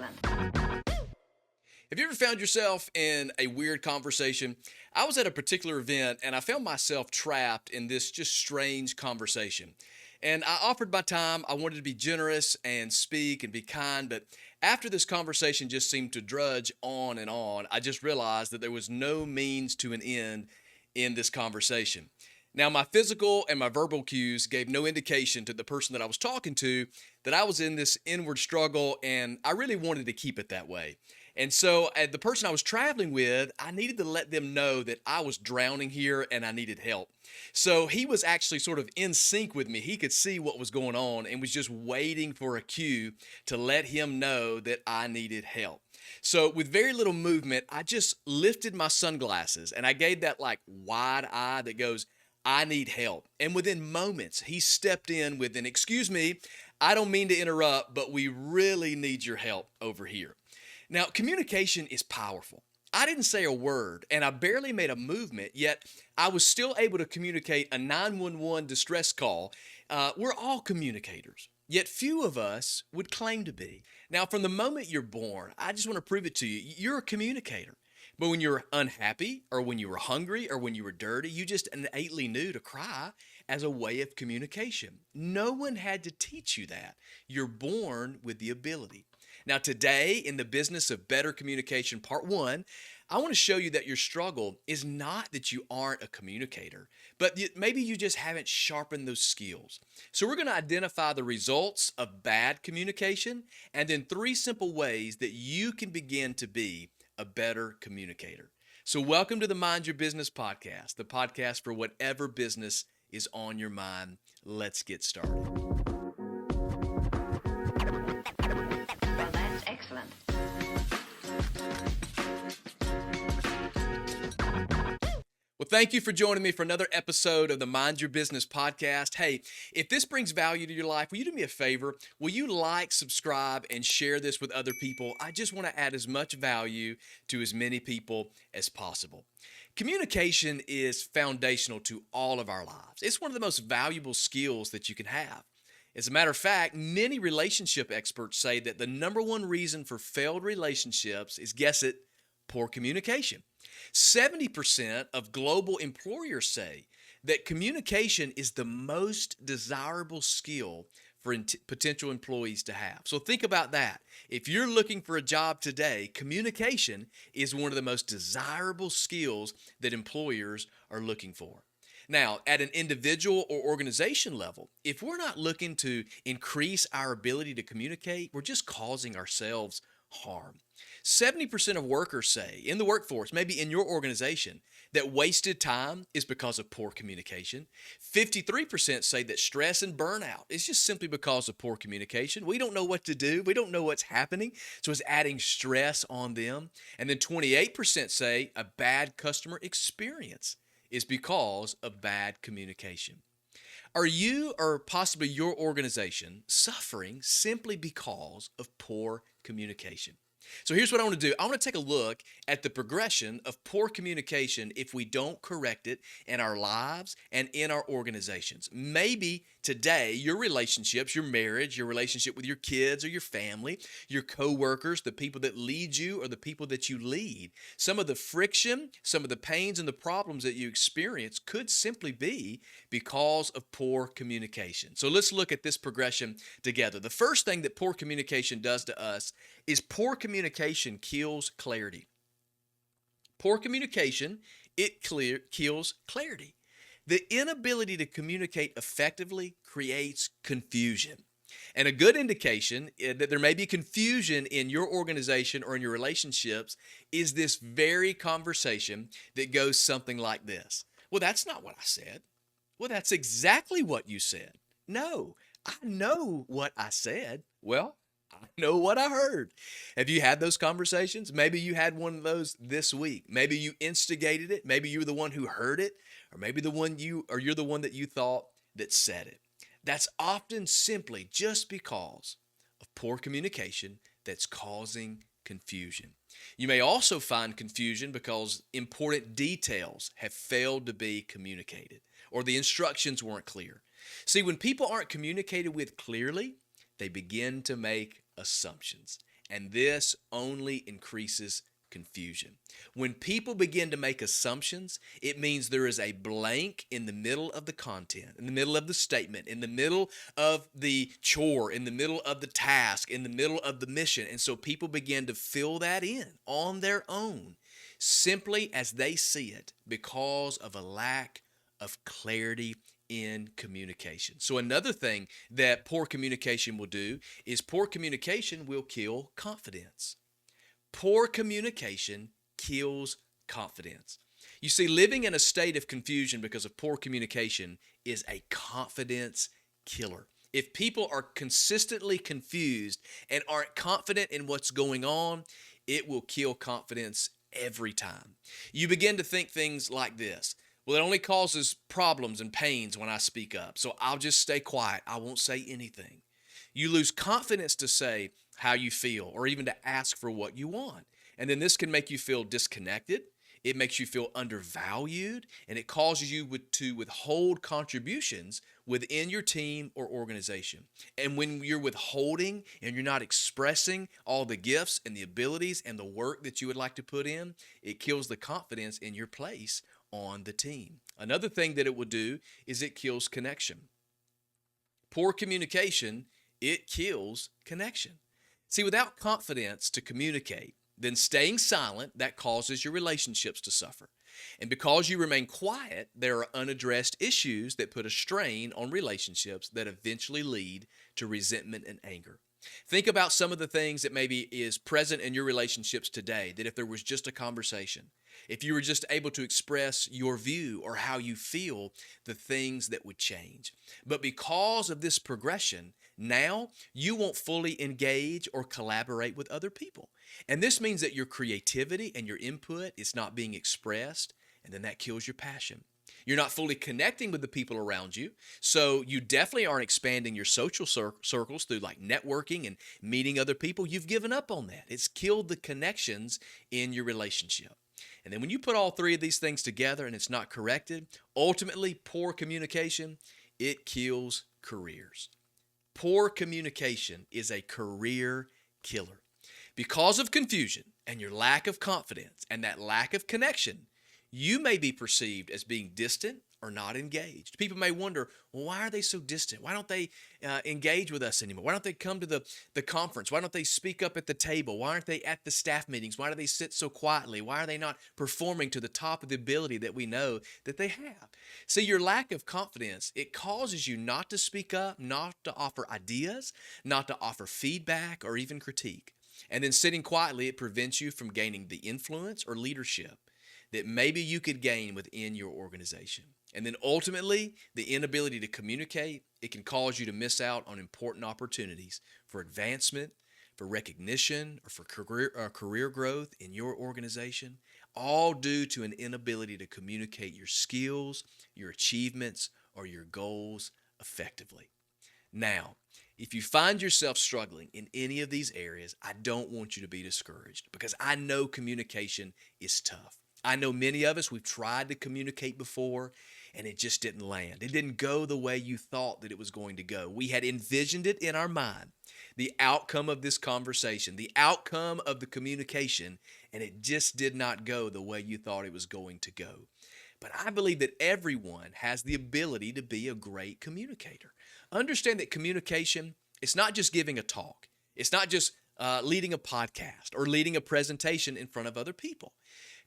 excellent. Have you ever found yourself in a weird conversation? I was at a particular event and I found myself trapped in this just strange conversation. And I offered my time. I wanted to be generous and speak and be kind, but after this conversation just seemed to drudge on, I just realized that there was no means to an end in this conversation. Now, my physical and my verbal cues gave no indication to the person that I was talking to that I was in this inward struggle and I really wanted to keep it that way. And so, the person I was traveling with, I needed to let them know that I was drowning here and I needed help. So, he was actually sort of in sync with me. He could see what was going on and was just waiting for a cue to let him know that I needed help. So, with very little movement, I just lifted my sunglasses and I gave that like wide eye that goes, I need help. And within moments, he stepped in with an, excuse me, I don't mean to interrupt, but we really need your help over here. Now, communication is powerful. I didn't say a word and I barely made a movement, yet I was still able to communicate a 911 distress call. We're all communicators, yet few of us would claim to be. Now, from the moment you're born, I just want to prove it to you. You're a communicator. But when you're unhappy or when you were hungry or when you were dirty, you just innately knew to cry as a way of communication. No one had to teach you that. You're born with the ability. Now, today in the business of better communication, part one, I want to show you that your struggle is not that you aren't a communicator, but maybe you just haven't sharpened those skills. So we're going to identify the results of bad communication and then three simple ways that you can begin to be a better communicator. So welcome to the Mind Your Business podcast, the podcast for whatever business is on your mind. Let's get started. Well, that's excellent. Well, thank you for joining me for another episode of the Mind Your Business podcast. Hey, if this brings value to your life, will you do me a favor? Will you like, subscribe, and share this with other people? I just want to add as much value to as many people as possible. Communication is foundational to all of our lives. It's one of the most valuable skills that you can have. As a matter of fact, many relationship experts say that the number one reason for failed relationships is, guess it, poor communication. 70% of global employers say that communication is the most desirable skill for potential employees to have. So think about that. If you're looking for a job today, communication is one of the most desirable skills that employers are looking for. Now, at an individual or organization level, if we're not looking to increase our ability to communicate, we're just causing ourselves harm. 70% of workers say in the workforce, maybe in your organization, that wasted time is because of poor communication. 53% say that stress and burnout is just simply because of poor communication. We don't know what to do. We don't know what's happening. So it's adding stress on them. And then 28% say a bad customer experience is because of bad communication. Are you or possibly your organization suffering simply because of poor communication? So here's what I want to do. I want to take a look at the progression of poor communication if we don't correct it in our lives and in our organizations. Maybe today, your relationships, your marriage, your relationship with your kids or your family, your coworkers, the people that lead you or the people that you lead, some of the friction, some of the pains and the problems that you experience could simply be because of poor communication. So let's look at this progression together. The first thing that poor communication does to us is poor communication kills clarity. Poor communication, kills clarity. The inability to communicate effectively creates confusion. And a good indication that there may be confusion in your organization or in your relationships is this very conversation that goes something like this. Well, that's not what I said. Well, that's exactly what you said. No, I know what I said. Well, I know what I heard. Have you had those conversations? Maybe you had one of those this week. Maybe you instigated it. Maybe you were the one who heard it, or maybe you're the one that you thought that said it. That's often simply just because of poor communication that's causing confusion. You may also find confusion because important details have failed to be communicated or the instructions weren't clear. See, when people aren't communicated with clearly, they begin to make assumptions. And this only increases confusion. When people begin to make assumptions, it means there is a blank in the middle of the content, in the middle of the statement, in the middle of the chore, in the middle of the task, in the middle of the mission. And so people begin to fill that in on their own, simply as they see it, because of a lack of clarity in communication. So another thing that poor communication will do is poor communication will kill confidence. Poor communication kills confidence. You see, living in a state of confusion because of poor communication is a confidence killer. If people are consistently confused and aren't confident in what's going on, it will kill confidence every time. You begin to think things like this. Well, it only causes problems and pains when I speak up, so I'll just stay quiet. I won't say anything. You lose confidence to say how you feel or even to ask for what you want. And then this can make you feel disconnected. It makes you feel undervalued, and it causes you to withhold contributions within your team or organization. And when you're withholding and you're not expressing all the gifts and the abilities and the work that you would like to put in, it kills the confidence in your place on the team. Another thing that it will do is it kills connection. Poor communication, it kills connection. See, without confidence to communicate, then staying silent, that causes your relationships to suffer. And because you remain quiet, there are unaddressed issues that put a strain on relationships that eventually lead to resentment and anger. Think about some of the things that maybe is present in your relationships today, that if there was just a conversation, if you were just able to express your view or how you feel, the things that would change. But because of this progression, now you won't fully engage or collaborate with other people. And this means that your creativity and your input is not being expressed, and then that kills your passion. You're not fully connecting with the people around you, so you definitely aren't expanding your social circles through like networking and meeting other people. You've given up on that. It's killed the connections in your relationship. And then when you put all three of these things together and it's not corrected, ultimately poor communication, it kills careers. Poor communication is a career killer. Because of confusion and your lack of confidence and that lack of connection, you may be perceived as being distant or not engaged. People may wonder, well, why are they so distant? Why don't they engage with us anymore? Why don't they come to the conference? Why don't they speak up at the table? Why aren't they at the staff meetings? Why do they sit so quietly? Why are they not performing to the top of the ability that we know that they have? See, your lack of confidence, it causes you not to speak up, not to offer ideas, not to offer feedback or even critique. And then sitting quietly, it prevents you from gaining the influence or leadership that maybe you could gain within your organization. And then ultimately, the inability to communicate, it can cause you to miss out on important opportunities for advancement, for recognition, or for career growth in your organization, all due to an inability to communicate your skills, your achievements, or your goals effectively. Now, if you find yourself struggling in any of these areas, I don't want you to be discouraged because I know communication is tough. I know many of us, we've tried to communicate before and it just didn't land. It didn't go the way you thought that it was going to go. We had envisioned it in our mind, the outcome of this conversation, the outcome of the communication, and it just did not go the way you thought it was going to go. But I believe that everyone has the ability to be a great communicator. Understand that communication, it's not just giving a talk. It's not just leading a podcast or leading a presentation in front of other people.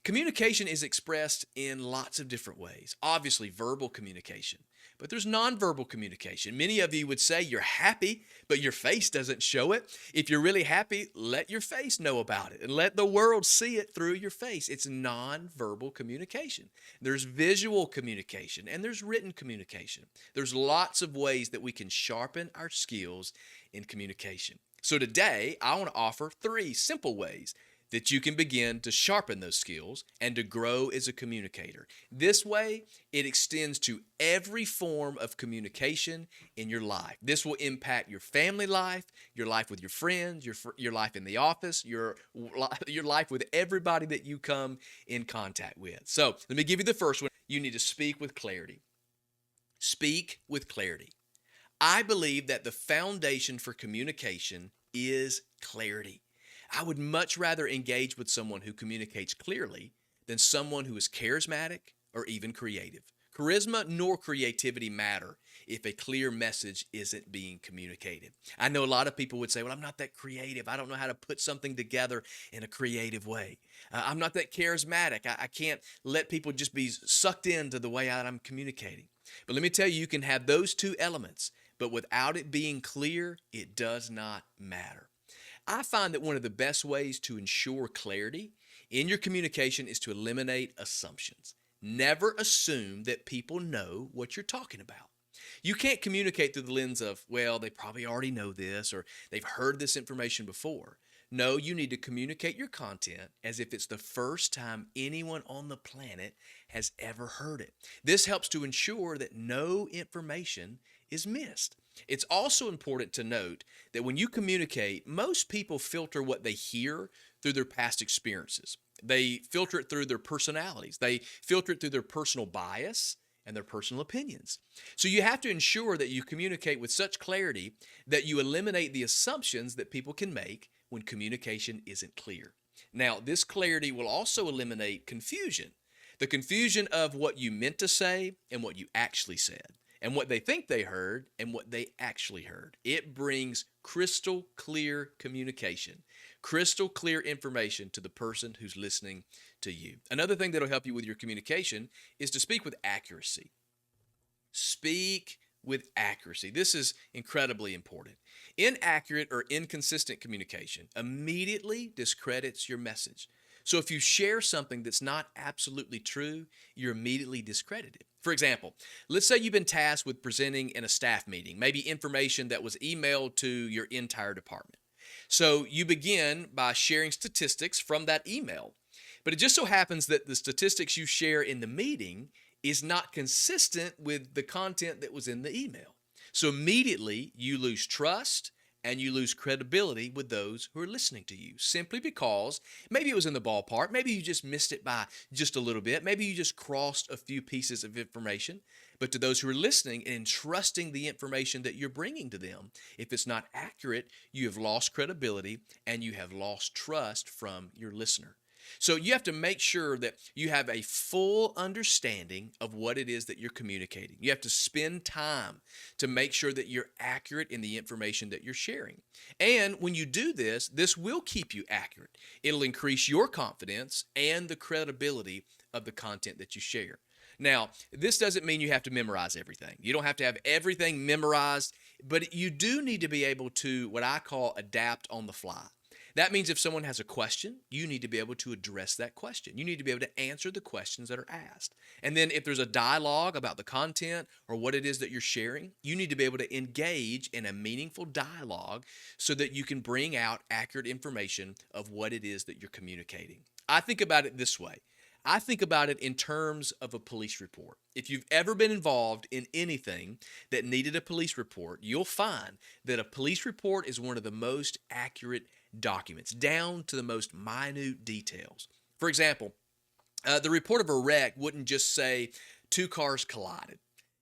Communication is expressed in lots of different ways. Obviously, verbal communication, but there's nonverbal communication. Many of you would say you're happy, but your face doesn't show it. If you're really happy, let your face know about it and let the world see it through your face. It's nonverbal communication. There's visual communication and there's written communication. There's lots of ways that we can sharpen our skills in communication. So today, I want to offer 3 simple ways that you can begin to sharpen those skills and to grow as a communicator. This way, it extends to every form of communication in your life. This will impact your family life, your life with your friends, your life in the office, your life with everybody that you come in contact with. So let me give you the first one. You need to speak with clarity. Speak with clarity. I believe that the foundation for communication is clarity. I would much rather engage with someone who communicates clearly than someone who is charismatic or even creative. Charisma nor creativity matter if a clear message isn't being communicated. I know a lot of people would say, well, I'm not that creative. I don't know how to put something together in a creative way. I'm not that charismatic. I can't let people just be sucked into the way that I'm communicating. But let me tell you, you can have those two elements, but without it being clear, it does not matter. I find that one of the best ways to ensure clarity in your communication is to eliminate assumptions. Never assume that people know what you're talking about. You can't communicate through the lens of, well, they probably already know this or they've heard this information before. No, you need to communicate your content as if it's the first time anyone on the planet has ever heard it. This helps to ensure that no information is missed. It's also important to note that when you communicate, most people filter what they hear through their past experiences. They filter it through their personalities. They filter it through their personal bias and their personal opinions. So you have to ensure that you communicate with such clarity that you eliminate the assumptions that people can make when communication isn't clear. Now, this clarity will also eliminate confusion. The confusion of what you meant to say and what you actually said, and what they think they heard and what they actually heard. It brings crystal clear communication, crystal clear information to the person who's listening to you. Another thing that'll help you with your communication is to speak with accuracy. Speak with accuracy. This is incredibly important. Inaccurate or inconsistent communication immediately discredits your message. So if you share something that's not absolutely true, you're immediately discredited. For example, let's say you've been tasked with presenting in a staff meeting, maybe information that was emailed to your entire department. So you begin by sharing statistics from that email. But it just so happens that the statistics you share in the meeting is not consistent with the content that was in the email. So immediately you lose trust and you lose credibility with those who are listening to you, simply because maybe it was in the ballpark, maybe you just missed it by just a little bit, maybe you just crossed a few pieces of information. But to those who are listening and trusting the information that you're bringing to them, if it's not accurate, you have lost credibility and you have lost trust from your listener. So you have to make sure that you have a full understanding of what it is that you're communicating. You have to spend time to make sure that you're accurate in the information that you're sharing. And when you do this, this will keep you accurate. It'll increase your confidence and the credibility of the content that you share. Now, this doesn't mean you have to memorize everything. You don't have to have everything memorized, but you do need to be able to, what I call, adapt on the fly. That means if someone has a question, you need to be able to address that question. You need to be able to answer the questions that are asked. And then if there's a dialogue about the content or what it is that you're sharing, you need to be able to engage in a meaningful dialogue so that you can bring out accurate information of what it is that you're communicating. I think about it this way. I think about it in terms of a police report. If you've ever been involved in anything that needed a police report, you'll find that a police report is one of the most accurate documents, down to the most minute details. For example, the report of a wreck wouldn't just say 2 cars collided.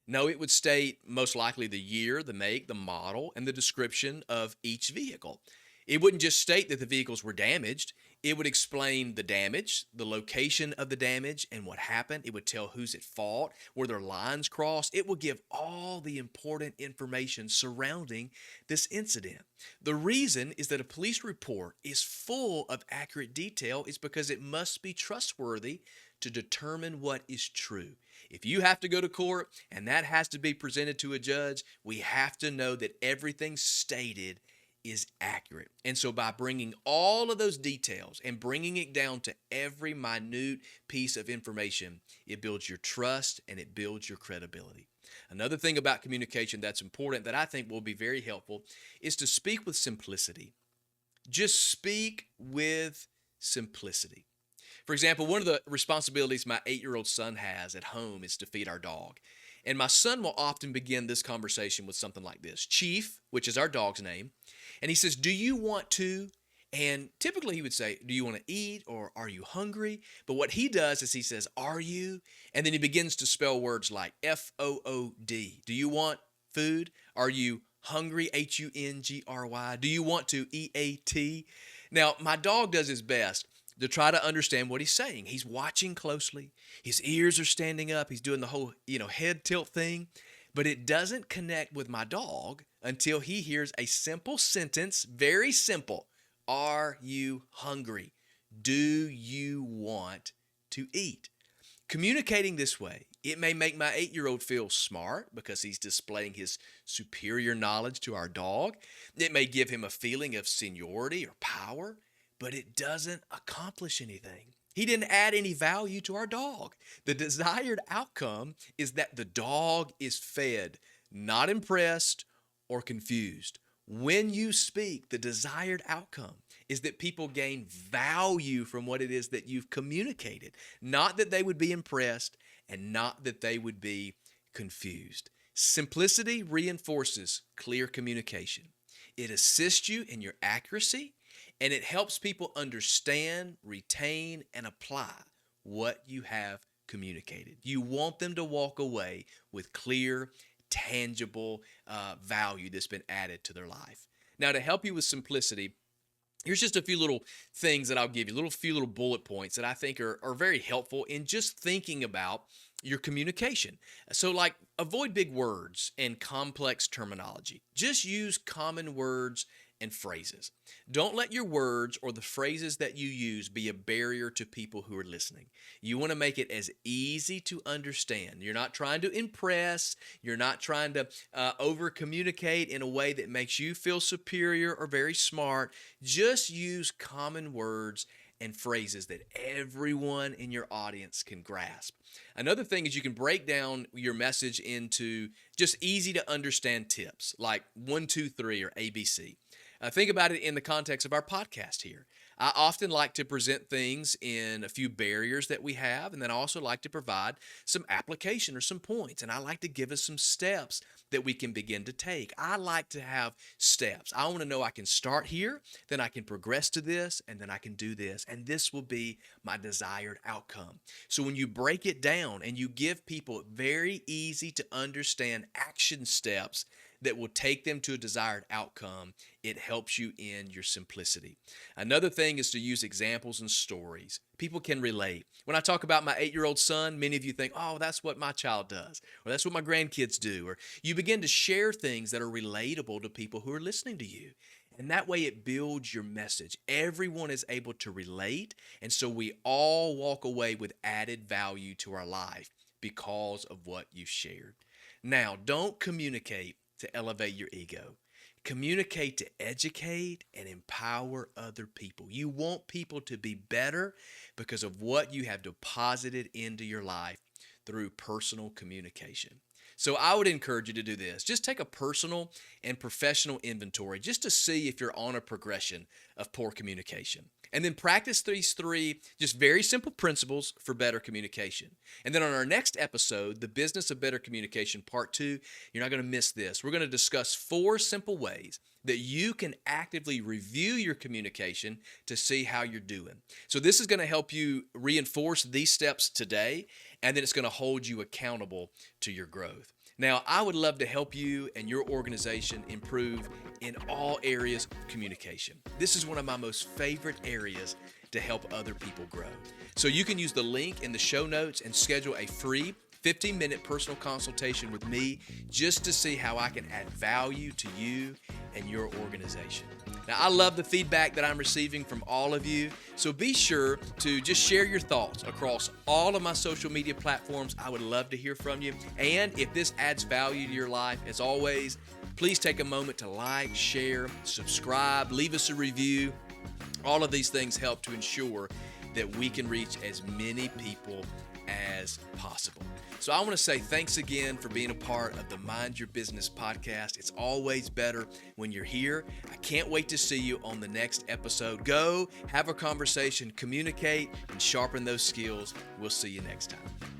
No, it would state most likely the year, the make, the model, and the description of each vehicle. It wouldn't just state that the vehicles were damaged. It would explain the damage, the location of the damage, and what happened. It would tell who's at fault, were there lines crossed. It would give all the important information surrounding this incident. The reason is that a police report is full of accurate detail is because it must be trustworthy to determine what is true. If you have to go to court and that has to be presented to a judge, we have to know that everything stated is accurate. And so by bringing all of those details and bringing it down to every minute piece of information, it builds your trust and it builds your credibility. Another thing about communication that's important that I think will be very helpful is to speak with simplicity. Just speak with simplicity. For example, one of the responsibilities my 8-year-old son has at home is to feed our dog. And my son will often begin this conversation with something like this: Chief, which is our dog's name. And he says, "Do you want to?" And typically he would say, "Do you want to eat?" or "Are you hungry?" But what he does is he says, "Are you?" And then he begins to spell words like FOOD. Do you want food? Are you hungry? HUNGRY. Do you want to EAT? Now, my dog does his best to try to understand what he's saying. He's watching closely. His ears are standing up. He's doing the whole, head tilt thing. But it doesn't connect with my dog until he hears a simple sentence, very simple. Are you hungry? Do you want to eat? Communicating this way, it may make my 8-year-old feel smart because he's displaying his superior knowledge to our dog. It may give him a feeling of seniority or power, but it doesn't accomplish anything. He didn't add any value to our dog. The desired outcome is that the dog is fed, not impressed or confused. When you speak, the desired outcome is that people gain value from what it is that you've communicated, not that they would be impressed and not that they would be confused. Simplicity reinforces clear communication. It assists you in your accuracy, and it helps people understand, retain, and apply what you have communicated. You want them to walk away with clear, tangible value that's been added to their life. Now, to help you with simplicity, here's just a few little things that I'll give you, few little bullet points that I think are very helpful in just thinking about your communication. So like, avoid big words and complex terminology. Just use common words and phrases. Don't let your words or the phrases that you use be a barrier to people who are listening. You want to make it as easy to understand. You're not trying to impress. You're not trying to over communicate in a way that makes you feel superior or very smart. Just use common words and phrases that everyone in your audience can grasp. Another thing is you can break down your message into just easy to understand tips like 1, 2, 3 or ABC. Think about it in the context of our podcast here. I often like to present things in a few barriers that we have, and then I also like to provide some application or some points, and I like to give us some steps that we can begin to take. I like to have steps. I want to know I can start here, then I can progress to this, and then I can do this, and this will be my desired outcome. So when you break it down and you give people very easy to understand action steps that will take them to a desired outcome, it helps you in your simplicity. Another thing is to use examples and stories. People can relate. When I talk about my 8-year-old son, many of you think, oh, that's what my child does, or that's what my grandkids do, or you begin to share things that are relatable to people who are listening to you. And that way it builds your message. Everyone is able to relate, and so we all walk away with added value to our life because of what you've shared. Now, don't communicate to elevate your ego. Communicate to educate and empower other people. You want people to be better because of what you have deposited into your life through personal communication. So I would encourage you to do this. Just take a personal and professional inventory just to see if you're on a progression of poor communication. And then practice these 3 just very simple principles for better communication. And then on our next episode, The Business of Better Communication Part 2, you're not going to miss this. We're going to discuss 4 simple ways that you can actively review your communication to see how you're doing. So this is going to help you reinforce these steps today, and then it's going to hold you accountable to your growth. Now, I would love to help you and your organization improve in all areas of communication. This is one of my most favorite areas to help other people grow. So you can use the link in the show notes and schedule a free 15-minute personal consultation with me just to see how I can add value to you and your organization. Now, I love the feedback that I'm receiving from all of you, so be sure to just share your thoughts across all of my social media platforms. I would love to hear from you. And if this adds value to your life, as always, please take a moment to like, share, subscribe, leave us a review. All of these things help to ensure that we can reach as many people as possible. So I want to say thanks again for being a part of the Mind Your Business podcast. It's always better when you're here. I can't wait to see you on the next episode. Go, have a conversation, communicate, and sharpen those skills. We'll see you next time.